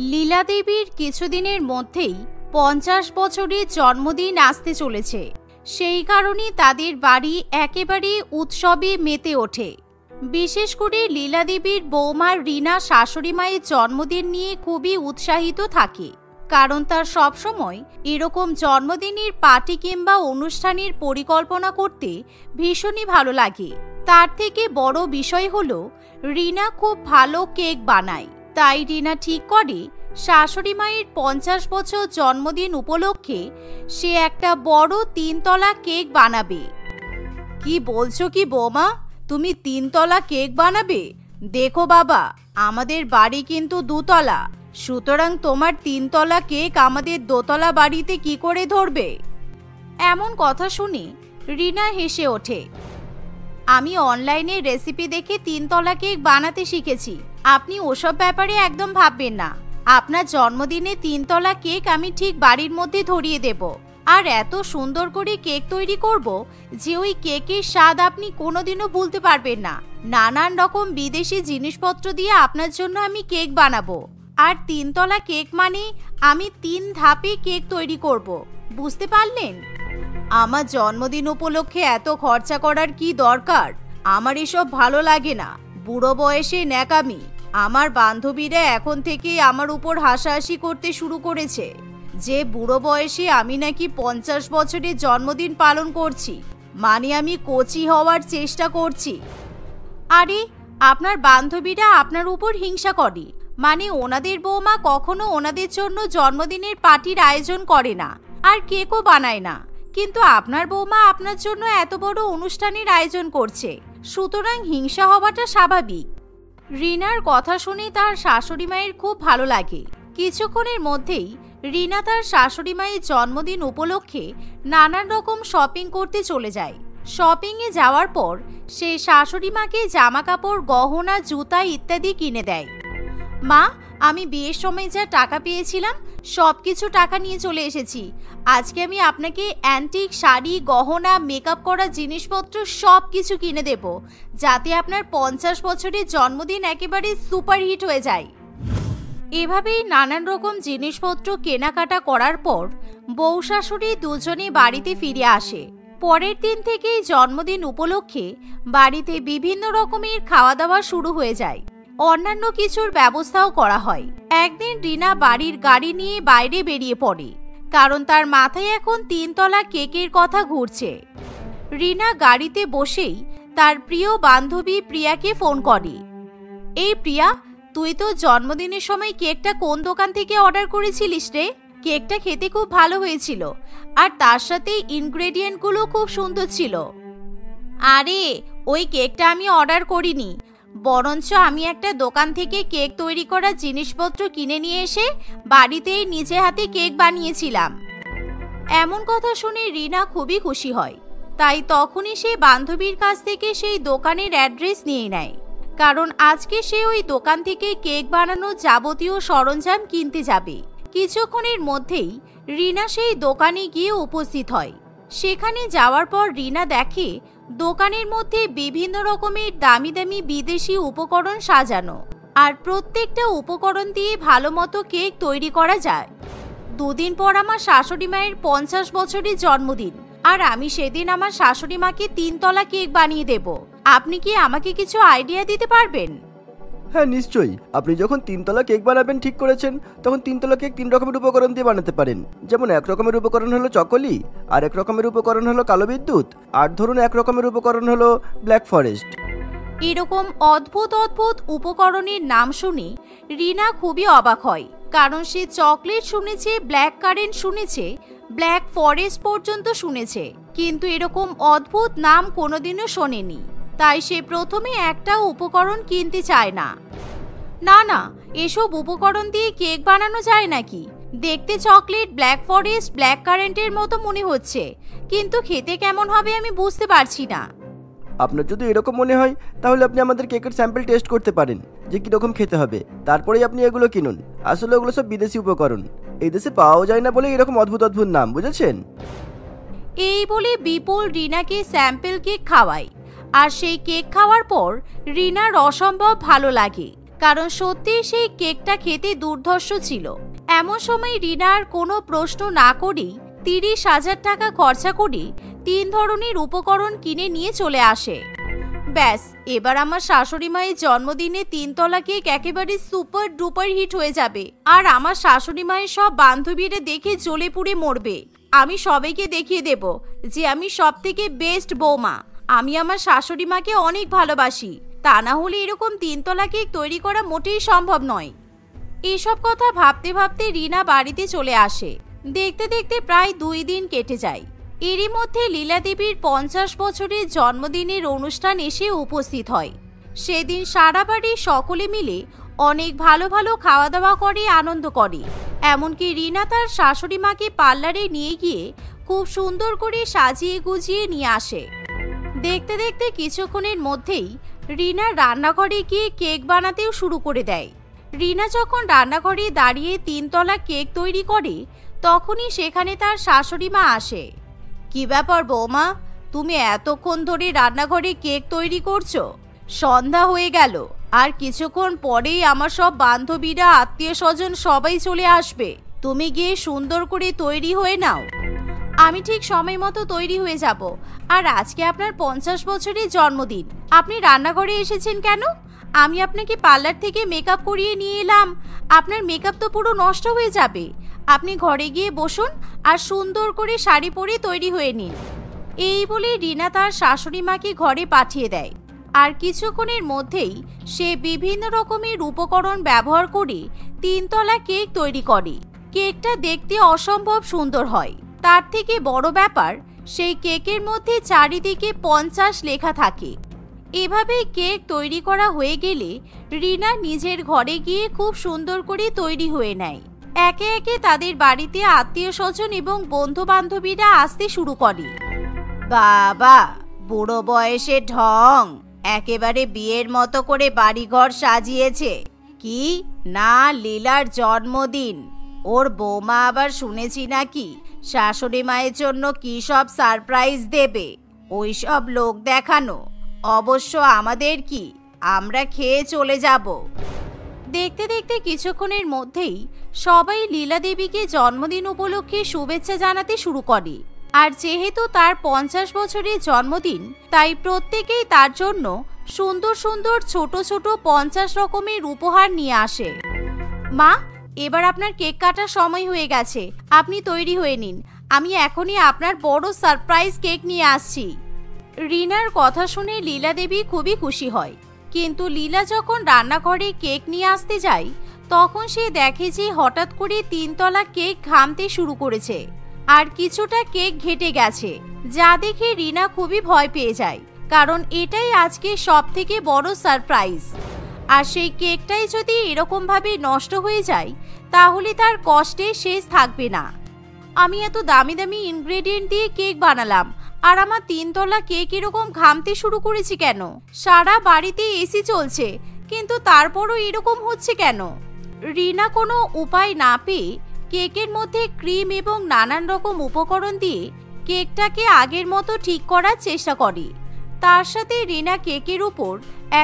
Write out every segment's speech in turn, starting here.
লীলা দেবীর কিছুদিনের মধ্যেই 50 বছরের জন্মদিন আসতে চলেছে। সেই কারণে তাদের বাড়ি একেবারে উৎসবে মেতে ওঠে। বিশেষ করে লীলা দেবীর বৌমা রিনা শাশুড়ি মায়ের জন্মদিন নিয়ে খুবই উৎসাহিত থাকে, কারণ তার সবসময় এরকম জন্মদিনের পার্টি কিংবা অনুষ্ঠানের পরিকল্পনা করতে ভীষণই ভালো লাগে। তার থেকে বড় বিষয় হলো রিনা খুব ভালো কেক বানায়। তাই রিনা ঠিক করে শাশুড়ি মায়ের 50 বছর জন্মদিন উপলক্ষে সে একটা বড় 3 তলা কেক বানাবে। কি বলছো কি বৌমা, তুমি 3 তলা কেক বানাবে? দেখো বাবা, আমাদের বাড়ি কিন্তু 2 তলা, সুতরাং তোমার 3 তলা কেক আমাদের 2 তলা বাড়িতে কি করে ধরবে? এমন কথা শুনে রিনা হেসে ওঠে। আমি অনলাইনে রেসিপি দেখে 3 তলা কেক বানাতে শিখেছি, আপনি ওসব ব্যাপারে একদম ভাববেন না। আপনার জন্মদিনে 3 তলা কেক আমি ঠিক বাড়ির মধ্যে ধরিয়ে দেব, আর এত সুন্দর করে কেক তৈরি করব যে ওই কেকের স্বাদ আপনি কোনোদিনও ভুলতে পারবেন না। নানান রকম বিদেশি জিনিসপত্র দিয়ে আপনার জন্য আমি কেক বানাবো। আর 3 তলা কেক মানে আমি 3 ধাপে কেক তৈরি করব, বুঝতে পারলেন? আমার জন্মদিন উপলক্ষে এত খরচা করার কি দরকার? আমার এসব ভালো লাগে না, বুড়ো বয়সে ন্যাকামি। আমার বান্ধবীরা এখন থেকেই আমার উপর হাসাহাসি করতে শুরু করেছে যে বুড়ো বয়সে আমি নাকি 50 বছরের জন্মদিন পালন করছি, মানে আমি কচি হওয়ার চেষ্টা করছি। আরে, আপনার বান্ধবীরা আপনার উপর হিংসা করে, মানে ওনাদের বৌমা কখনো ওনাদের জন্য জন্মদিনের পার্টির আয়োজন করে না আর কেকও বানায় না, কিন্তু আপনার বৌমা আপনার জন্য এত বড় অনুষ্ঠানের আয়োজন করছে, সুতরাং হিংসা হওয়াটা স্বাভাবিক। রিনার কথা শুনে তার শাশুড়ি মায়ের খুব ভালো লাগে। কিছুক্ষণের মধ্যেই রিনা তার শাশুড়ি মায়ের জন্মদিন উপলক্ষে নানান রকম শপিং করতে চলে যায়। শপিংয়ে যাওয়ার পর সে শাশুড়ি মাকে জামা কাপড়, গহনা, জুতা ইত্যাদি কিনে দেয়। মা, আমি বিয়ের সময় যা টাকা পেয়েছিলাম সবকিছু টাকা নিয়ে চলে এসেছি। আজকে আমি আপনাকে অ্যান্টিক শাড়ি, গহনা, মেকআপ করা জিনিসপত্র সব কিছু কিনে দেব, যাতে আপনার 50 বছরের জন্মদিন একেবারে সুপারহিট হয়ে যায়। এভাবেই নানান রকম জিনিসপত্র কেনাকাটা করার পর বউ শাশুড়ি দুজনে বাড়িতে ফিরে আসে। পরের দিন থেকেই জন্মদিন উপলক্ষে বাড়িতে বিভিন্ন রকমের খাওয়া দাওয়া শুরু হয়ে যায়। অন্যান্য কিছুর ব্যবস্থাও করা হয়। একদিন রিনা বাড়ির গাড়ি নিয়ে বাইরে বেরিয়ে পড়ে, কারণ তার মাথায় এখন 3 তলা কেকের কথা ঘুরছে। রিনা গাড়িতে বসেই তার প্রিয় বান্ধবী প্রিয়াকে ফোন করে। এই প্রিয়া, তুই তো জন্মদিনের সময় কেকটা কোন দোকান থেকে অর্ডার করেছিলিস রে? কেকটা খেতে খুব ভালো হয়েছিল, আর তার সাথে ইনগ্রেডিয়েন্টগুলো খুব সুন্দর ছিল। আরে, ওই কেকটা আমি অর্ডার করিনি, বরঞ্চ আমি একটা দোকান থেকে কেক তৈরি করার জিনিসপত্র কিনে নিয়ে এসে বাড়িতেই নিজে হাতে কেক বানিয়েছিলাম। এমন কথা শুনে রিনা খুবই খুশি হয়। তাই তখনই সে বান্ধবীর কাছ থেকে সেই দোকানের অ্যাড্রেস নিয়ে নেয়, কারণ আজকে সে ওই দোকান থেকে কেক বানানোর যাবতীয় সরঞ্জাম কিনতে যাবে। কিছুক্ষণের মধ্যেই রিনা সেই দোকানে গিয়ে উপস্থিত হয়। সেখানে যাওয়ার পর রিনা দেখে দোকানের মধ্যে বিভিন্ন রকমের দামি দামি বিদেশি উপকরণ সাজানো, আর প্রত্যেকটা উপকরণ দিয়ে ভালো মতো কেক তৈরি করা যায়। 2 দিন পর আমার শাশুড়ি মায়ের 50 বছরের জন্মদিন, আর আমি সেদিন আমার শাশুড়ি মাকে 3 তলা কেক বানিয়ে দেব। আপনি কি আমাকে কিছু আইডিয়া দিতে পারবেন? হ্যাঁ, নিশ্চয়ই। আপনি যখন 3 তলা কেক বানাবেন ঠিক করেছেন, তখন 3 তলা কেক 3 রকমের উপকরণ দিয়ে বানাতে পারেন। যেমন 1 রকমের উপকরণ হলো চকোলি, আর 1 রকমের উপকরণ হলো কালো বিদ্যুৎ, আর ধরুন 1 রকমের উপকরণ হলো ব্ল্যাক ফরেস্ট। এরকম অদ্ভুত অদ্ভুত উপকরণের নাম শুনে রিনা খুবই অবাক হয়, কারণ সে চকলেট শুনেছে, ব্ল্যাক কারেন্ট শুনেছে, ব্ল্যাক ফরেস্ট পর্যন্ত শুনেছে, কিন্তু এরকম অদ্ভুত নাম কোনোদিনও শোনেনি। তাই সে প্রথমে একটা উপকরণ কিনতে চায় না। না না, এসব উপকরণ দিয়ে কেক বানানো যায় নাকি? দেখতে চকলেট, ব্ল্যাক ফরেস্ট, ব্ল্যাক কারেন্টের মতো মনে হচ্ছে, কিন্তু খেতে কেমন হবে আমি বুঝতে পারছি না। আপনার যদি এরকম মনে হয় তাহলে আপনি আমাদের কেকের স্যাম্পল টেস্ট করতে পারেন যে কিরকম খেতে হবে, তারপরেই আপনি এগুলো কিনুন। আসলে ওগুলো সব বিদেশি উপকরণ, এই দেশে পাওয়া যায় না বলে এরকম অদ্ভুত অদ্ভুত নাম, বুঝেছেন? এই বলে বিপুল রিনাকে স্যাম্পল কেক খাওয়ায়, আর সেই কেক খাওয়ার পর রিনার অসম্ভব ভালো লাগে। কারণ সত্যি সেই কেকটা খেতে দুর্ধর্ষ ছিল। এমন সময় রিনা আর কোনো প্রশ্ন না করেই 30,000 টাকা খরচা করে 3 ধরনের উপকরণ কিনে নিয়ে চলে আসে। ব্যাস, এবার আমার শাশুড়ি মায়ের জন্মদিনে 3 তলা কেক একেবারে সুপার ডুপার হিট হয়ে যাবে। আর আমার শাশুড়ি মায়ের সব বান্ধবীরা দেখে জ্বলে পুড়ে মরবে। আমি সবাইকে দেখিয়ে দেব যে আমি সব থেকে বেস্ট বৌমা। আমি আমার শাশুড়ি মাকে অনেক ভালোবাসি। তা না হলে এরকম 3 তলা কেক তৈরি করা মোটেই সম্ভব নয়। এসব কথা ভাবতে ভাবতে রিনা বাড়িতে চলে আসে। দেখতে দেখতে প্রায় 2 দিন কেটে যায়। এরই মধ্যে লীলা দেবীর 50 বছরের জন্মদিনের অনুষ্ঠান এসে উপস্থিত হয়। সেদিন সারা বাড়ির সকলে মিলে অনেক ভালো ভালো খাওয়া দাওয়া করে, আনন্দ করে। এমনকি রিনা তার শাশুড়ি মাকে পার্লারে নিয়ে গিয়ে খুব সুন্দর করে সাজিয়ে গুজিয়ে নিয়ে আসে। দেখতে দেখতে কিছুক্ষণের মধ্যেই রিনা রান্নাঘরে গিয়ে কেক বানাতেও শুরু করে দেয়। রিনা যখন রান্নাঘরে দাঁড়িয়ে 3 তলা কেক তৈরি করে, তখনই সেখানে তার শাশুড়ি মা আসে। কি ব্যাপার বৌমা, তুমি এতক্ষণ ধরে রান্নাঘরে কেক তৈরি করছো? সন্ধ্যা হয়ে গেল, আর কিছুক্ষণ পরেই আমার সব বান্ধবীরা, আত্মীয় স্বজন সবাই চলে আসবে। তুমি গিয়ে সুন্দর করে তৈরি হয়ে নাও। আমি ঠিক সময় মতো তৈরি হয়ে যাব। আর আজকে আপনার 50 বছরের জন্মদিন, আপনি রান্নাঘরে এসেছেন কেন? আমি আপনাকে পার্লার থেকে মেকআপ করিয়ে নিয়ে এলাম। আপনার মেকআপ তো পুরো নষ্ট হয়ে যাবে। আপনি ঘরে গিয়ে বসুন আর সুন্দর করে শাড়ি পরে তৈরি হয়ে নিন। এই বলে রিনা তার শাশুড়ি মাকে ঘরে পাঠিয়ে দেয়। আর কিছুক্ষণের মধ্যেই সে বিভিন্ন রকমের উপকরণ ব্যবহার করে 3 তলা কেক তৈরি করে। কেকটা দেখতে অসম্ভব সুন্দর হয়। তার থেকে বড় ব্যাপার, সেই কেকের মধ্যে চারিদিকে 50 লেখা থাকে। এভাবে কেক তৈরি করা হয়ে গেলে রিনা নিজের ঘরে গিয়ে খুব সুন্দর করে তৈরি হয়ে নেয়। একে একে তাদের বাড়িতে আত্মীয় স্বজন এবং বন্ধু বান্ধবীরা আসতে শুরু করে। বাবা, বুড়ো বয়সে ঢং, একেবারে বিয়ের মতো করে বাড়িঘর সাজিয়েছে। কি না, লীলার জন্মদিন, ওর বৌমা আবার শুনেছি নাকি শাশুড়ি মায়ের জন্য কি সব সারপ্রাইজ দেবে। ওই সব লোক দেখানো। অবশ্য আমাদের কি, আমরা খেয়ে চলে যাব। দেখতে দেখতে কিছুক্ষণের মধ্যেই সবাই লীলা দেবীকে জন্মদিন উপলক্ষে শুভেচ্ছা জানাতে শুরু করে। আর যেহেতু তার 50 বছরের জন্মদিন, তাই প্রত্যেকেই তার জন্য সুন্দর সুন্দর ছোট ছোট 50 রকমের উপহার নিয়ে আসে। মা, এবার আপনার কেক কাটার সময় হয়ে গেছে। আপনি তৈরি হয়ে নিন, আমি এখনই আপনার বড় সারপ্রাইজ কেক নিয়ে আসছি। রিনার কথা শুনে লীলা দেবী খুবই খুশি হয়। কিন্তু লীলা যখন রান্নাঘরে কেক নিয়ে আসতে যায়, তখন সে দেখে যে হঠাৎ করে 3 তলা কেক ঘামতে শুরু করেছে আর কিছুটা কেক ঘেটে গেছে, যা দেখে রিনা খুবই ভয় পেয়ে যায়। কারণ এটাই আজকে সব থেকে বড় সারপ্রাইজ। আর সেই কেকটাই যদি এরকম ভাবে নষ্ট হয়ে যায়, তাহলে তার কষ্টে শেষ থাকবে না। আমি এত দামি দামি ইনগ্রেডিয়েন্ট দিয়ে কেক বানালাম, আর আমার 3 তলা কেক এরকম ঘামতে শুরু করেছে কেন? সারা বাড়িতে এসি চলছে, কিন্তু তারপরও এরকম হচ্ছে কেন? রিনা কোনো উপায় না পেয়ে কেকের মধ্যে ক্রিম এবং নানান রকম উপকরণ দিয়ে কেকটাকে আগের মতো ঠিক করার চেষ্টা করে। তার সাথে রিনা কেকের উপর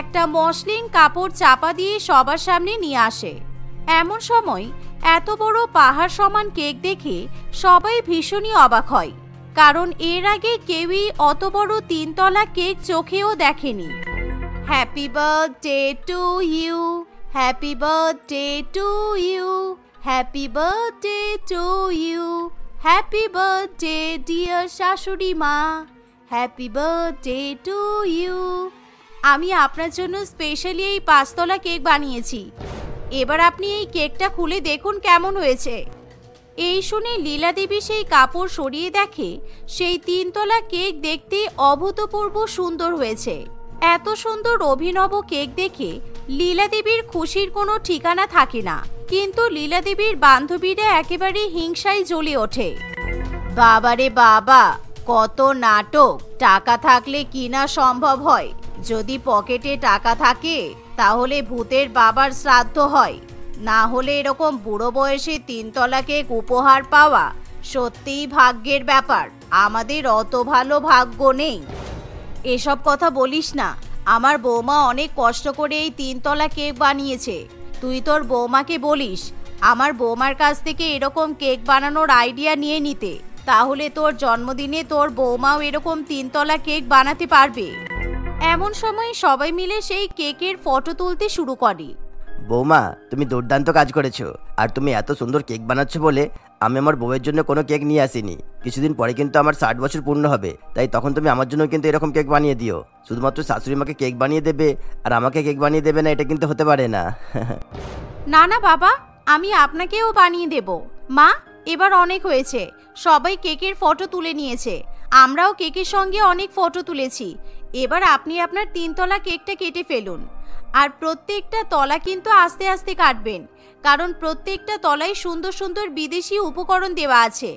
একটা মসলিন কাপড় চাপা দিয়ে সবার সামনে নিয়ে আসে। এমন সময় এত বড় পাহাড় সমান কেক দেখে সবাই ভীষণই অবাক হয়, কারণ এর আগে কেউই অত বড় 3 তলা কেক চোখেও দেখেনি। Happy birthday to you, happy birthday to you, happy birthday to you, happy birthday dear শাশুড়ি মা, হ্যাপি বার্থডে টু ইউ। আমি আপনার জন্য স্পেশালি এই 5 তলা কেক বানিয়েছি। এবার আপনি এই কেকটা খুলে দেখুন কেমন হয়েছে। এই শুনে লীলা দেবী সেই কাপড় সরিয়ে দেখে সেই 3 তলা কেক দেখতে অভূতপূর্ব সুন্দর হয়েছে। এত সুন্দর অভিনব কেক দেখে লীলা দেবীর খুশির কোনো ঠিকানা থাকে না। কিন্তু লীলা দেবীর বান্ধবীরা একেবারে হিংসায় জ্বলে ওঠে। বাবারে বাবা, কত নাটক! টাকা থাকলে কি না সম্ভব হয়। যদি পকেটে টাকা থাকে তাহলে ভূতের বাবার শ্রাদ্ধ হয়, না হলে এরকম বুড়ো বয়সে 3 তলা কেক উপহার পাওয়া সত্যিই ভাগ্যের ব্যাপার। আমাদের অত ভালো ভাগ্য নেই। এসব কথা বলিস না, আমার বৌমা অনেক কষ্ট করে এই 3 তলা কেক বানিয়েছে। তুই তোর বৌমাকে বলিস আমার বৌমার কাছ থেকে এরকম কেক বানানোর আইডিয়া নিয়ে নিতে, তাহলে তোর জন্মদিনে তোর বৌমাও এরকম 3 তলা কেক বানাতে পারবে। এমন সময় সবাই মিলে সেই কেকের ফটো তুলতে শুরু করে। বৌমা, তুমি দুর্দান্ত কাজ করেছো। আর তুমি এত সুন্দর কেক বানাচ্ছো বলে আমি আমার বউয়ের জন্য কোনো কেক নিয়ে আসিনি। কিছুদিন পরে কিন্তু আমার 60 বছর পূর্ণ হবে, তাই তখন তুমি আমার জন্য কিন্তু এরকম কেক বানিয়ে দিও। শুধুমাত্র শাশুড়ি মাকে কেক বানিয়ে দেবে আর আমাকে কেক বানিয়ে দেবে না, এটা কিন্তু হতে পারে না। না না বাবা, আমি আপনাকেও বানিয়ে দেব। মা, এবার অনেক হয়েছে, সবাই কেকের ফটো তুলে নিয়েছে, আমরাও কেকের সঙ্গে অনেক ফটো তুলেছি। এবার আপনি আপনার 3 তলা কেকটা কেটে ফেলুন। আর প্রত্যেকটা তলা কিন্তু আস্তে আস্তে কাটবেন, কারণ প্রত্যেকটা তলায় সুন্দর সুন্দর বিদেশি উপকরণ দেওয়া আছে।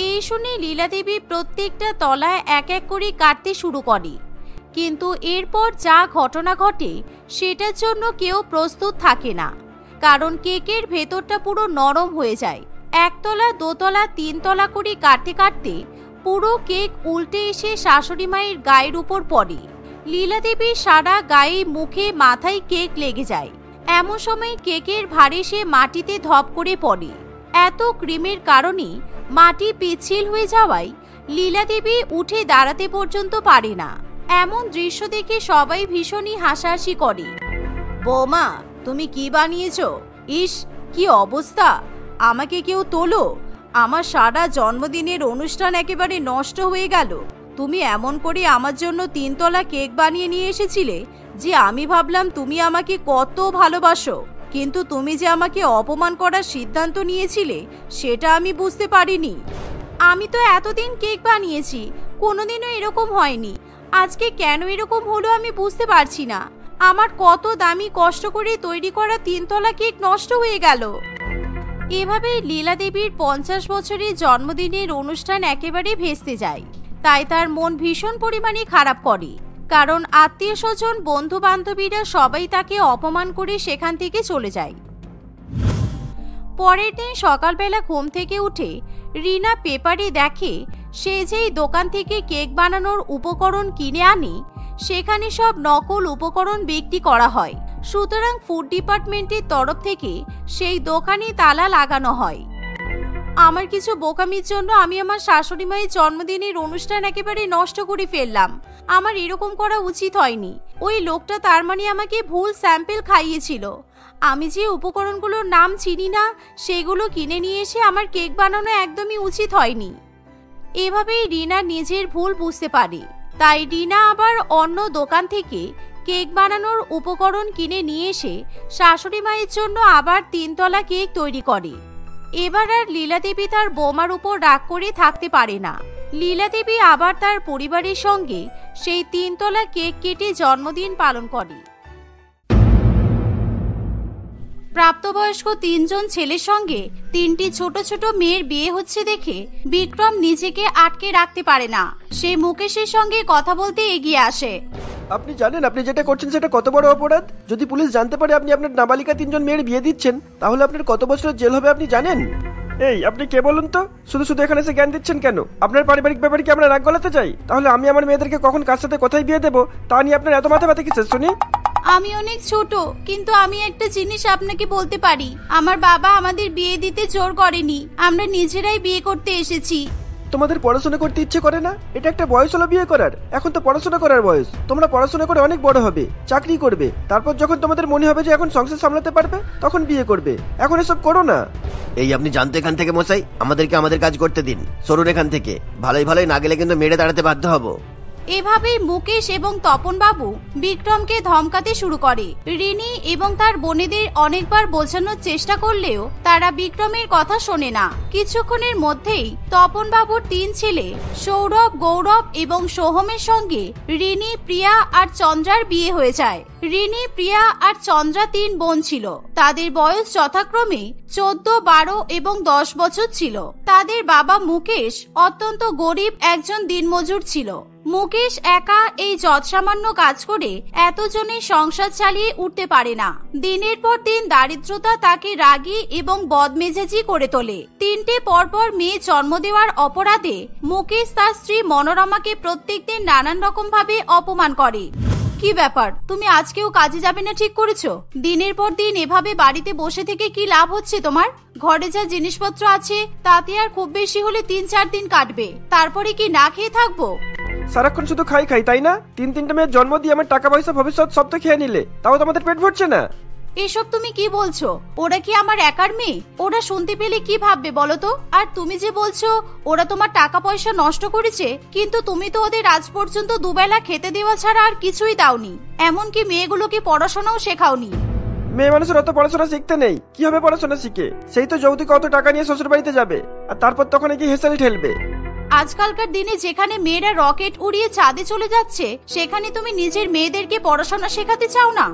এই শুনে লীলা দেবী প্রত্যেকটা তলায় এক এক করে কাটতে শুরু করে। কিন্তু এরপর যা ঘটনা ঘটে সেটার জন্য কেউ প্রস্তুত থাকে না, কারণ কেকের ভেতরটা পুরো নরম হয়ে যায়। 1 তলা 2 তলা 3 তলা করে কাটতে কাটতে পুরো কেক উল্টে এসে শাশুড়ি মায়ের গায়ের উপর পড়ে। লীলা দেবীর সারা গায়ে মুখে মাথায় কেক লেগে যায়। এমন সময় কেকের ভারে সে মাটিতে ধপ করে পড়ে। এত ক্রিমের কারণে মাটি পিচ্ছিল হয়ে যাওয়ায় লীলা দেবী উঠে দাঁড়াতে পর্যন্ত পারে না। এমন দৃশ্য দেখে সবাই ভীষণই হাসাহাসি করে। বৌমা, তুমি কি বানিয়েছো? ইস, কি অবস্থা! আমাকে কেউ তোলো, আমার সারা জন্মদিনের অনুষ্ঠান একেবারে নষ্ট হয়ে গেল। তুমি এমন করে আমার জন্য 3 তলা কেক বানিয়ে নিয়ে এসেছিলে যে আমি ভাবলাম তুমি আমাকে কত ভালোবাসো, কিন্তু তুমি যে আমাকে অপমান করার সিদ্ধান্ত নিয়েছিলে সেটা আমি বুঝতে পারিনি। আমি তো এতদিন কেক বানিয়েছি, কোনোদিনও এরকম হয়নি। আজকে কেন এরকম হলো আমি বুঝতে পারছি না। আমার কত দামি কষ্ট করে তৈরি করা 3 তলা কেক নষ্ট হয়ে গেল। এভাবেই লীলা দেবীর 50 বছরের জন্মদিনের অনুষ্ঠান একেবারে ভেস্তে যায়। তাই তার মন ভীষণ পরিমাণে খারাপ করে, কারণ আত্মীয় স্বজন বন্ধু বান্ধবীরা সবাই তাকে অপমান করে সেখান থেকে চলে যায়। পরের দিন সকালবেলা ঘুম থেকে উঠে রিনা পেপারে দেখে সে যেই দোকান থেকে কেক বানানোর উপকরণ কিনে আনে সেখানে সব নকল উপকরণ বিক্রি করা হয়। সুতরাং ফুড ডিপার্টমেন্টের তরফ থেকে সেই দোকানে তালা লাগানো হয়। আমার কিছু বোকামির জন্য আমি আমার শাশুড়ি মায়ের জন্মদিনের অনুষ্ঠান একেবারে নষ্ট করে ফেললাম। আমার এরকম করা উচিত হয়নি। ওই লোকটা তার মানে আমাকে ভুল স্যাম্পল খাইয়েছিল। আমি যে উপকরণগুলোর নাম চিনি না সেগুলো কিনে নিয়ে এসে আমার কেক বানানো একদমই উচিত হয়নি। এভাবেই রিনা নিজের ভুল বুঝতে পারে। তাই রিনা আবার অন্য দোকান থেকে কেক বানানোর উপকরণ কিনে নিয়ে এসে শাশুড়ি মায়ের জন্য আবার 3 তলা কেক তৈরি করে। এবার আর লীলা দেবী তার বৌমার উপর রাগ করে থাকতে পারে না। লীলা দেবী আবার তার পরিবারের সঙ্গে সেই 3 তলা কেক কেটে জন্মদিন পালন করে। প্রাপ্তবয়স্ক 3 জন ছেলের সঙ্গে 3টি ছোট ছোট মেয়ের বিয়ে হচ্ছে দেখে বিক্রম নিজেকে আটকে রাখতে পারে না। সে মুকেশের সঙ্গে কথা বলতে এগিয়ে আসে। আপনি জানেন আপনি যেটা করছেন সেটা কত বড় অপরাধ? যদি পুলিশ জানতে পারে আপনি আপনার নাবালিকা 3 জন মেয়ের বিয়ে দিচ্ছেন, তাহলে আপনার কত বছরের জেল হবে আপনি জানেন? এই, আপনি কে বলুন তো? শুধু শুধু এখানে এসে জ্ঞান দিচ্ছেন কেন? আপনার পারিবারিক ব্যাপারে কি আমরা রাগ গলাতে চাই? তাহলে আমি আমার মেয়েদেরকে কখন কার সাথে কোথায় বিয়ে দেবো তা নিয়ে আপনার এত মাথা ব্যথা কিসের শুনি? আমি অনেক ছোট, কিন্তু আমি একটা জিনিস আপনাকে বলতে পারি। আমার বাবা আমাদের বিয়ে দিতে জোর করেনি, আমরা নিজেরাই বিয়ে করতে এসেছি। তোমাদের পড়াশোনা করতে ইচ্ছে করে না? এটা একটা বয়স হলো বিয়ে করার। এখন তো পড়াশোনা করার বয়স। তোমরা পড়াশোনা করে অনেক বড় হবে, চাকরি করবে, তারপর যখন তোমাদের মনে হবে যে এখন সংসার সামলাতে পারবে তখন বিয়ে করবে। এখন এসব করো না। এই, আপনি জানতো এখান থেকে মশাই? আমাদেরকে আমাদের কাজ করতে দিন, সরুন এখান থেকে। ভালোই ভালোই না গেলে কিন্তু মেরে দাঁড়াতে বাধ্য হব। এভাবেই মুকেশ এবং তপন বাবু বিক্রমকে ধমকাতে শুরু করে। রিনি এবং তার বোনেদের অনেকবার বোঝানোর চেষ্টা করলেও তারা বিক্রমের কথা শোনে না। কিছুক্ষণের মধ্যেই তপন বাবুর 3 ছেলে সৌরভ, গৌরব এবং সোহমের সঙ্গে রিনি, প্রিয়া আর চন্দ্রার বিয়ে হয়ে যায়। রিনি, প্রিয়া আর চন্দ্রা 3 বোন ছিল। তাদের বয়স যথাক্রমে 14, 12 এবং 10 বছর ছিল। তাদের বাবা মুকেশ অত্যন্ত গরিব একজন দিনমজুর ছিল। মুকেশ একা এই যৎসামান্য কাজ করে এতজনের সংসার চালিয়ে উঠতে পারে না। দিনের পর দিন দারিদ্রতা তাকে রাগী এবং বদমেজাজি করে তোলে। 3টে পরপর মেয়ে জন্ম দেওয়ার অপরাধে মুকেশ তার স্ত্রী মনোরমাকে প্রত্যেকদিন নানান রকম ভাবে অপমান করে। কি ব্যাপার, তুমি আজকেও কাজে যাবে না ঠিক করেছো? দিনের পর দিন এভাবে বাড়িতে বসে থেকে কি লাভ হচ্ছে তোমার? ঘরে যা জিনিসপত্র আছে তাতে আর খুব বেশি হলে 3-4 দিন কাটবে, তারপরে কি না খেয়ে থাকবো? সারাক্ষণ শুধু খাই খাই, তাই না? 3-3টে মেয়ের জন্ম দিয়ে আমার টাকা পয়সা ভবিষ্যৎ সব তো খেয়ে নিলে, তাও তো আমাদের পেট ভরছে না। এসব তুমি কি বলছো? ওরা কি আমার একার মেয়ে? ওরা শুনতে পেলে কি ভাববে বলো তো? আর তুমি যে বলছো ওরা তোমার টাকা পয়সা নষ্ট করেছে, কিন্তু তুমি তো ওদের আজ পর্যন্ত দুবেলা খেতে দেওয়া ছাড়া আর কিছুই দাওনি, এমনকি মেয়েগুলোকে পড়াশোনাও শেখাওনি। মেয়ে মানুষের অত পড়াশোনা শিখতে নেই, কি হবে পড়াশোনা শিখে? সেই তো যৌতুকে অত টাকা নিয়ে শ্বশুর বাড়িতে যাবে, আর তারপর তখন কি হেসেল ঠেলবে। আজকালকার দিনে যেখানে মেয়েরা রকেট উড়িয়ে চাঁদে চলে যাচ্ছে, সেখানে তুমি নিজের মেয়েদেরকে পড়াশোনা শেখাতে চাও না?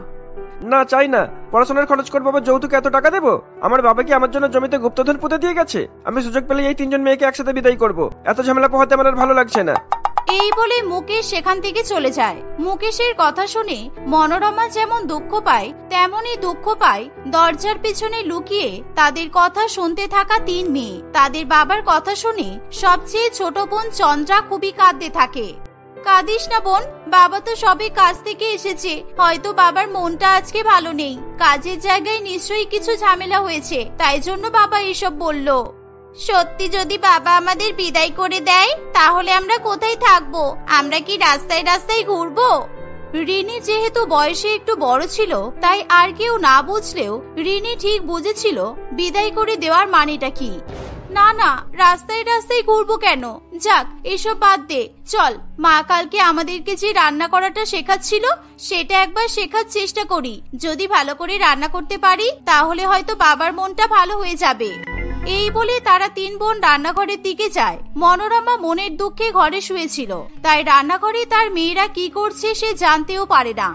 না, চাই না। পড়াশোনার খরচ করবো, আবার যৌতুকে এত টাকা দেবো? আমার বাবা কি আমার জন্য জমিতে গুপ্তধন পুঁতে দিয়ে গেছে? আমি সুযোগ পেলে এই 3জন মেয়েকে একসাথে বিদায় করবো। এত ঝামেলা পোহাতে আমার আর ভালো লাগছে না। এই বলে মুকেশ সেখান থেকে চলে যায়। মুকেশের কথা শুনে মনোরমা যেমন দুঃখ পায় তেমনই দুঃখ পায় দরজার পিছনে লুকিয়ে তাদের কথা শুনতে থাকা 3 মেয়ে। তাদের বাবার কথা শুনে সবচেয়ে ছোট বোন চন্দ্রা খুবই কাঁদতে থাকে। কাঁদিস না বোন, বাবা তো সবে কাজ থেকে এসেছে, হয়তো বাবার মনটা আজকে ভালো নেই, কাজের জায়গায় নিশ্চয়ই কিছু ঝামেলা হয়েছে, তাই জন্য বাবা এসব বলল। সত্যি যদি বাবা আমাদের বিদায় করে দেয় তাহলে আমরা কোথায় থাকবো? আমরা কি রাস্তায় রাস্তায় ঘুরবো? রিনি যেহেতু বয়সে একটু বড় ছিল, তাই আর কেউ না বুঝলেও রিনি ঠিক বুঝেছিল বিদায় করে দেওয়ার মানেটা কি। না না, রাস্তায় রাস্তায় ঘুরবো কেন? যাক, এসব বাদ দে, চল মা কালকে আমাদেরকে যে রান্না করাটা শেখাচ্ছিল সেটা একবার শেখার চেষ্টা করি। যদি ভালো করে রান্না করতে পারি তাহলে হয়তো বাবার মনটা ভালো হয়ে যাবে। এই বলে তারা 3 বোন রান্নাঘরের দিকে যায়। মনোরমা মনের দুঃখে ঘরে শুয়েছিল, তাই রান্নাঘরে তার মেয়েরা কি করছে সে জানতেও পারে না।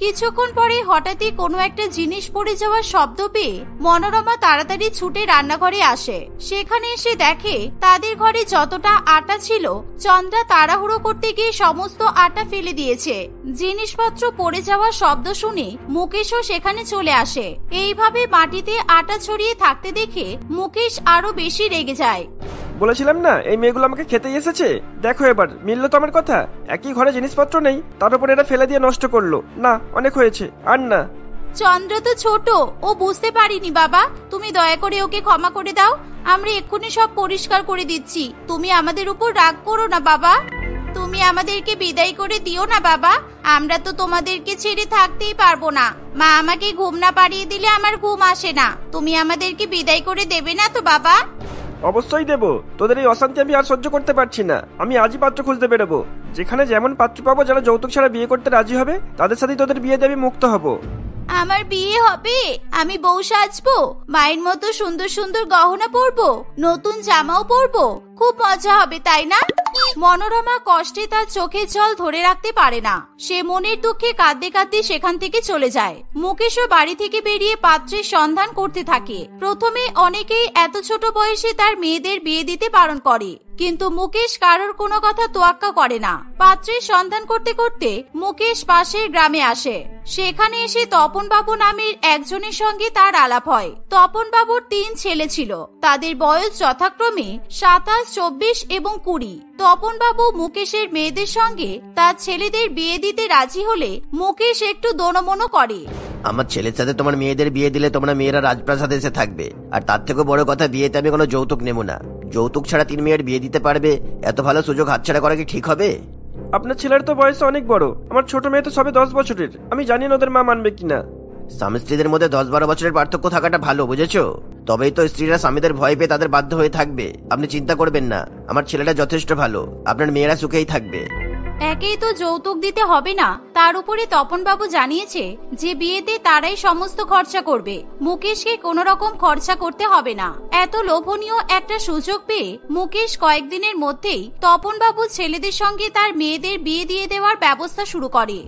কিছুক্ষণ পরে হঠাৎই কোনো একটা জিনিস পড়ে যাওয়ার শব্দ পেয়ে মনোরমা তাড়াতাড়ি ছুটে রান্নাঘরে আসে। সেখানে এসে দেখে তাদের ঘরে যতটা আটা ছিল চন্দ্রা তাড়াহুড়ো করতে গিয়ে সমস্ত আটা ফেলে দিয়েছে। জিনিসপত্র পড়ে যাওয়ার শব্দ শুনে মুকেশও সেখানে চলে আসে। এইভাবে মাটিতে আটা ছড়িয়ে থাকতে দেখে মুকেশ আরো বেশি রেগে যায়। বলেছিলাম না এই মেয়েগুলো আমাকে খেতেই এসেছে। দেখো এবার মিললো তো আমার কথা। একই ঘরে জিনিসপত্র নেই, তার উপর এটা ফেলে দিয়ে নষ্ট করলো। না, অনেক হয়েছে, আর না। চন্দ্র তো ছোট, ও বুঝতে পারিনি বাবা, তুমি দয়া করে ওকে ক্ষমা করে দাও। আমরা এক্ষুনি সব পরিষ্কার করে দিচ্ছি, তুমি আমাদের উপর রাগ করো না বাবা। তুমি আমাদেরকে বিদায় করে দিও না বাবা, আমরা তো তোমাদেরকে ছেড়ে থাকতেই পারবো না। মা আমাকে ঘুম না পাড়িয়ে দিলে আমার ঘুম আসে না। তুমি আমাদেরকে বিদায় করে দেবে না তো বাবা? অবশ্যই দেবো। তোদের এই অশান্তি আমি আর সহ্য করতে পারছি না। আমি আজই পাত্র খুঁজতে বেরোবো। যেখানে যেমন পাত্র পাবো যারা যৌতুক ছাড়া বিয়ে করতে রাজি হবে তাদের সাথেই তোদের বিয়ে দিয়ে আমি মুক্ত হব। আমার বিয়ে হবে? আমি বউ সাজবো, মায়ের মতো সুন্দর সুন্দর গহনা পরবো, নতুন জামাও পরবো, খুব মজা হবে তাই না? মনোরমা কষ্টে তার চোখের জল ধরে রাখতে পারে না। সে মনের দুঃখে কাঁদতে কাঁদতে সেখান থেকে চলে যায়। মুকেশও বাড়ি থেকে বেরিয়ে পাত্রের সন্ধান করতে থাকে। প্রথমে অনেকেই এত ছোট বয়সে তার মেয়েদের বিয়ে দিতে বারণ করে, কিন্তু মুকেশ কারোর কোনো কথা তোয়াক্কা করে না। পাত্রের সন্ধান করতে করতে মুকেশ পাশের গ্রামে আসে। সেখানে এসে তপন বাবু নামের একজনের সঙ্গে তার আলাপ হয়। তপন বাবুর 3 ছেলে ছিল, তাদের বয়স যথাক্রমে 27, 24 এবং 20। তপন বাবু মুকেশের মেয়েদের সঙ্গে তার ছেলেদের বিয়ে দিতে রাজি হলে মুকেশ একটু দোনমনো করে। আমার ছেলের সাথে তোমার মেয়েদের বিয়ে দিলে তোমরা মেয়েরা রাজপ্রাসাদে এসে থাকবে, আর তার থেকে বড় কথা বিয়েতে আমি কোনো যৌতুক নেব না। যৌতুক ছাড়া 3 মেয়ের বিয়ে দিতে পারবে, এত ভালো সুযোগ হাতছাড়া করা কি ঠিক হবে? আপনার ছেলের তো বয়স অনেক বড়, আমার ছোট মেয়ে তো সবে 10 বছরের। আমি জানি না ওদের মা মানবে কিনা। স্বামী স্ত্রীদের মধ্যে 10-12 বছরের পার্থক্য থাকাটা ভালো, বুঝেছো? তবেই তো স্ত্রীরা স্বামীদের ভয় পেয়ে তাদের বাধ্য হয়ে থাকবে। আপনি চিন্তা করবেন না, আমার ছেলেটা যথেষ্ট ভালো, আপনার মেয়েরা সুখেই থাকবে। একেই তো যৌতুক দিতে হবে না, তার উপরে তপন বাবু জানিয়েছে যে বিয়েতে তারাই সমস্ত খরচা করবে, মুকেশকে কোনো রকম খরচা করতে হবে না। এত লোভনীয় একটা সুযোগ পেয়ে মুকেশ কয়েকদিনের মধ্যেই তপন বাবু ছেলেদের সঙ্গে তার মেয়েদের বিয়ে দিয়ে দেওয়ার ব্যবস্থা শুরু করে।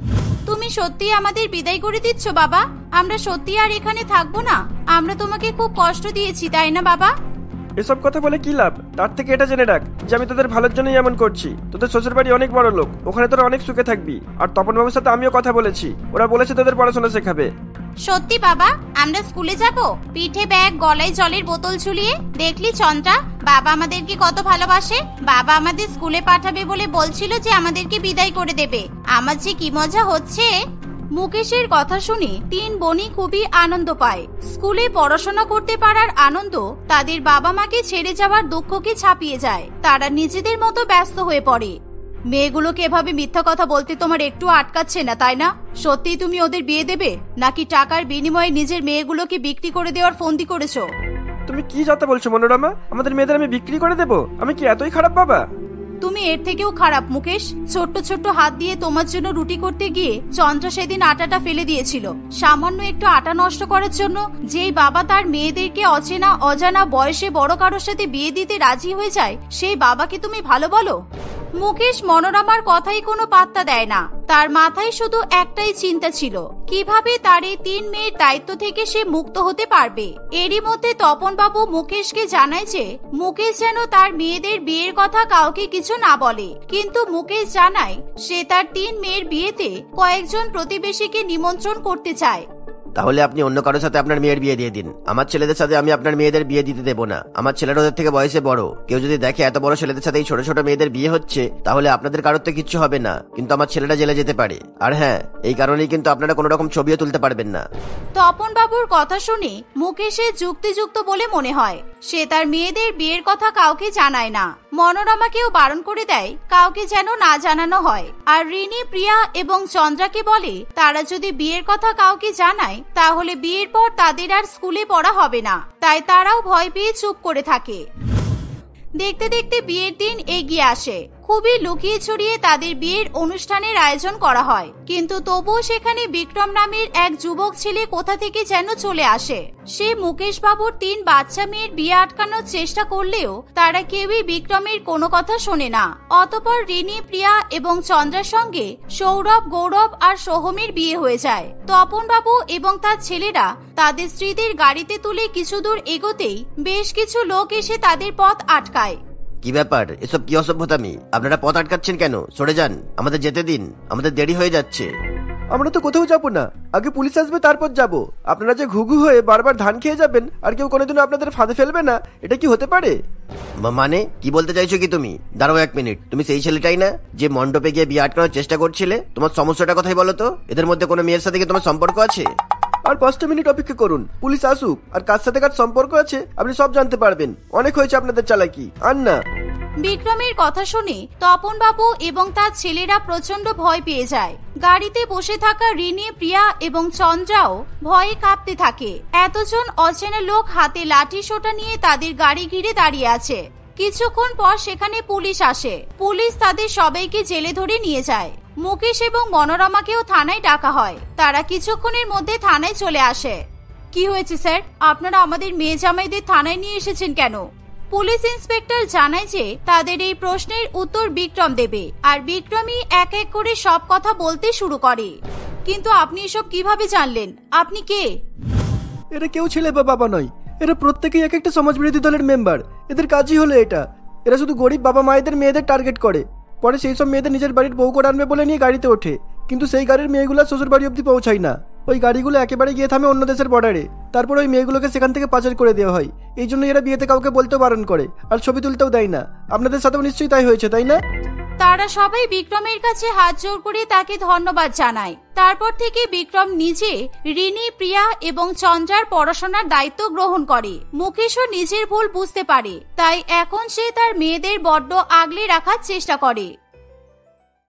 তুমি সত্যি আমাদের বিদায় করে দিচ্ছ বাবা? আমরা সত্যি আর এখানে থাকবো না? আমরা তোমাকে খুব কষ্ট দিয়েছি তাই না বাবা? এসব কথা বলে কি লাভ? তার থেকে এটা জেনে রাখ যে আমি তোদের ভালোর জন্যই এমন করছি। তোদের শ্বশুর বাড়ি অনেক বড় লোক, ওখানে তোরা অনেক সুখে থাকবি। আর তপন বাবুর সাথে আমিও কথা বলেছি, ওরা বলেছে তোদের পড়াশোনা শেখাবে। সত্যি বাবা? আমরা স্কুলে যাব? পিঠে ব্যাগ, গলায় জলের বোতল ঝুলিয়ে? দেখলি চন্দ্রা, বাবা আমাদেরকে কত ভালোবাসে। বাবা আমাদের স্কুলে পাঠাবে বলে বলছিল যে আমাদেরকে বিদায় করে দেবে। আমার যে কি মজা হচ্ছে। মুকেশের কথা শুনে তিন বোনই খুবই আনন্দ পায়। স্কুলে পড়াশোনা করতে পারার আনন্দ তাদের বাবা মাকে ছেড়ে যাওয়ার দুঃখকে ছাপিয়ে যায়। তারা নিজেদের মতো ব্যস্ত হয়ে পড়ে। মেয়েগুলোকে এভাবে মিথ্যা কথা বলতে তোমার একটু আটকাচ্ছে না, তাই না? সত্যিই তুমি ওদের বিয়ে দেবে, নাকি টাকার বিনিময়ে নিজের মেয়েগুলোকে বিক্রি করে দেওয়ার ফন্দি করেছো? তুমি কি যাতা বলছো মনোরমা? আমাদের মেয়েদের আমি বিক্রি করে দেবো? আমি কি এতই খারাপ বাবা? তুমি এর থেকেও খারাপ মুকেশ। ছোট্ট ছোট্ট হাত দিয়ে তোমার জন্য রুটি করতে গিয়ে চন্দ্র সেদিন আটাটা ফেলে দিয়েছিল। সামান্য একটু আটা নষ্ট করার জন্য যেই বাবা তার মেয়েদেরকে অচেনা অজানা বয়সে বড় কারোর সাথে বিয়ে দিতে রাজি হয়ে যায়, সেই বাবাকে তুমি ভালো বলো? মুকেশ মনোরমার কথাই কোনো পাত্তা দেয় না। তার মাথায় শুধু একটাই চিন্তা ছিল, কিভাবে তার এই তিন মেয়ের দায়িত্ব থেকে সে মুক্ত হতে পারবে। এরই মধ্যে তপন বাবু মুকেশকে জানায় যে মুকেশ যেন তার মেয়েদের বিয়ের কথা কাউকে কিছু না বলে। কিন্তু মুকেশ জানায় সে তার তিন মেয়ের বিয়েতে কয়েকজন প্রতিবেশীকে নিমন্ত্রণ করতে চায়। তাহলে আপনি অন্য কারোর সাথে আপনার মেয়ের বিয়ে দিয়ে দিন। আমার ছেলেদের সাথে আমি আপনার মেয়েদের বিয়ে দিতে দেবো না। আমার ছেলেরা ওদের থেকে বয়সে বড়। কেউ যদি দেখে এত বড় ছেলেদের সাথে এই ছোট ছোট মেয়েদের বিয়ে হচ্ছে, তাহলে আপনাদের কারোর তো কিচ্ছু হবে না, কিন্তু আমার ছেলেরা জেলে যেতে পারে। আর হ্যাঁ, এই কারণেই কিন্তু আপনারা কোনো রকম ছবিও তুলতে পারবেন না। তপন বাবুর কথা শুনে মুকেশের যুক্তিযুক্ত বলে মনে হয়। সে তার মেয়েদের বিয়ের কথা কাউকে জানায় না। মনোরমাকেও বারণ করে দেয় কাউকে যেন না জানানো হয়। আর রিনি, প্রিয়া এবং চন্দ্রাকে বলে তারা যদি বিয়ের কথা কাউকে জানায় তাহলে বিয়ের পর তাদের আর স্কুলে পড়া হবে না। তাই তারাও ভয় পেয়ে চুপ করে থাকে। দেখতে দেখতে বিয়ের দিন এগিয়ে আসে। খুবই লুকিয়ে ছড়িয়ে তাদের বিয়ের অনুষ্ঠানের আয়োজন করা হয়। কিন্তু তবুও সেখানে বিক্রম নামের এক যুবক ছেলে কোথা থেকে যেন চলে আসে। সে মুকেশ বাবুর তিন বাচ্চা মেয়ের বিয়ে আটকানোর চেষ্টা করলেও তারা কেউই বিক্রমের কোনো কথা শোনে না। অতঃপর রিনি, প্রিয়া এবং চন্দ্রার সঙ্গে সৌরভ, গৌরব আর সোহমের বিয়ে হয়ে যায়। তপন বাবু এবং তার ছেলেরা তাদের স্ত্রীদের গাড়িতে তুলে কিছু দূর এগোতেই বেশ কিছু লোক এসে তাদের পথ আটকায়। কি ব্যাপার? এসব কি অসভ্যতামি? আপনারা পথ আটকাচ্ছেন কেন? সরে যান, আমাদের যেতে দিন, আমাদের দেরি হয়ে যাচ্ছে। আমরা তো কোথাও যাবো না, আগে পুলিশ আসবে তারপর যাবো। আপনারা যে ঘুঘু হয়ে বারবার ধান খেয়ে যাবেন আর কেউ কোনোদিনও আপনাদের ফাঁদে ফেলবে না, এটা কি হতে পারে? মানে কি বলতে চাইছো কি তুমি? দাঁড়াও এক মিনিট। তুমি সেই ছেলেটাই না যে মণ্ডপে গিয়ে বিয়ে আটকানোর চেষ্টা করছিলে? তোমার সমস্যাটা কথাই বলো তো। এদের মধ্যে কোনো মেয়ের সাথে কি তোমার সম্পর্ক আছে? আর 5টা মিনিট অপেক্ষা করুন, পুলিশ আসুক, আর কার সাথে কার সম্পর্ক আছে আপনি সব জানতে পারবেন। অনেক হয়েছে আপনাদের চালাকি, আর না। বিক্রমের কথা শুনে তপন বাবু এবং তার ছেলেরা প্রচন্ড ভয় পেয়ে যায়। গাড়িতে বসে থাকা রিনি, প্রিয়া এবং চন্দ্রাও ভয়ে কাঁপতে থাকে। এতজন অচেনা লোক হাতে লাঠি সোটা নিয়ে তাদের গাড়ি ঘিরে দাঁড়িয়ে আছে। কিছুক্ষণ পর সেখানে পুলিশ আসে। পুলিশ তাদের সবাইকে জেলে ধরে নিয়ে যায়। মুকেশ এবং মনোরমাকেও থানায় ডাকা হয়। তারা কিছুক্ষণের মধ্যে থানায় চলে আসে। কি হয়েছে স্যার? আপনারা আমাদের মেয়ে জামাইদের থানায় নিয়ে এসেছেন কেন? পুলিশ ইন্সপেক্টর জানায় যে তাদের এই প্রশ্নের উত্তর বিক্রম দেবে, আর বিক্রমই এক এক করে সব কথা বলতে শুরু করে। কিন্তু আপনি এসব কিভাবে জানলেন? আপনি কে? এরা কেউ ছেলে বা বাবা নয়, এরা প্রত্যেকেই এক একটা সমাজবিরোধী দলের মেম্বার। এদের কাজই হলো এটা। এরা শুধু গরিব বাবা মায়েদের মেয়েদের টার্গেট করে, পরে সেই সব মেয়েদের নিজের বাড়ির বউ করে আনবে বলে নিয়ে গাড়িতে ওঠে। কিন্তু সেই গাড়ির মেয়েগুলো শ্বশুর বাড়ি অব্দি পৌঁছায় না। ওই গাড়িগুলো একেবারে গিয়ে থামে অন্য দেশের বর্ডারে। তারপর ওই মেয়েগুলোকে সেখান থেকে পাচার করে দেওয়া হয়। এই জন্য এরা বিয়েতে কাউকে বলতেও বারণ করে, আর ছবি তুলতেও দেয় না। আপনাদের সাথেও নিশ্চয়ই তাই হয়েছে, তাই না? তারা সবাই বিক্রমের কাছে হাত জোড় করে তাকে ধন্যবাদ জানায়। তারপর থেকে বিক্রম নিজে রিনি, প্রিয়া এবং চন্দ্রার পড়াশোনার দায়িত্ব গ্রহণ করে। মুকেশও নিজের ভুল বুঝতে পারে, তাই এখন সে তার মেয়েদের বড্ড আগলে রাখার চেষ্টা করে।